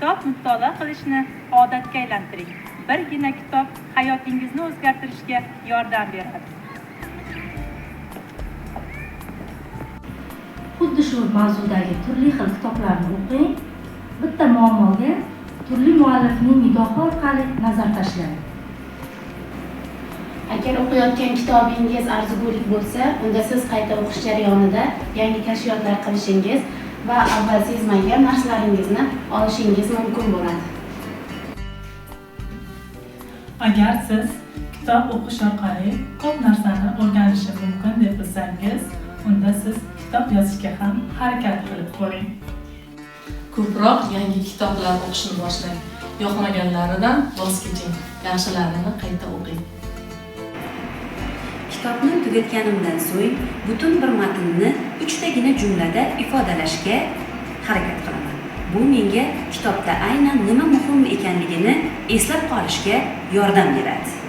Kitob mutolaa qilishni odatga aylantiring. Birgina kitob hayotingizni o'zgartirishga yordam beradi. Xuddi shu mavzudagi turli xil kitoblarni o'qing. Bitta muammoga turli muallifning nigohi orqali nazar tashlang. Agar o'qiyotgan kitobingiz arzigulik bo'lsa, unda siz qayta o'qish jarayonida yangi kashfiyotlar qilishingiz va avval sezmagan narsalaringizni olishingiz mumkin bo'ladi. Agar siz kitob o'qish orqali ko'p narsani o'rganishim mumkin deb bilsangiz, unda siz kitob yozishga ham harakat qilib ko'ring. Ko'proq yangi kitoblar o'qishni boshlang. Yoqmaganlaridan voz keching, yaxshilarini qayta o'qing. Kitobni tugatganimdan so'ng butun bir matnni 3 tagina jumlada ifodalashga harakat qilaman. Bu menga kitobda aynan nima muhim ekanligini eslab qolishga yordam beradi.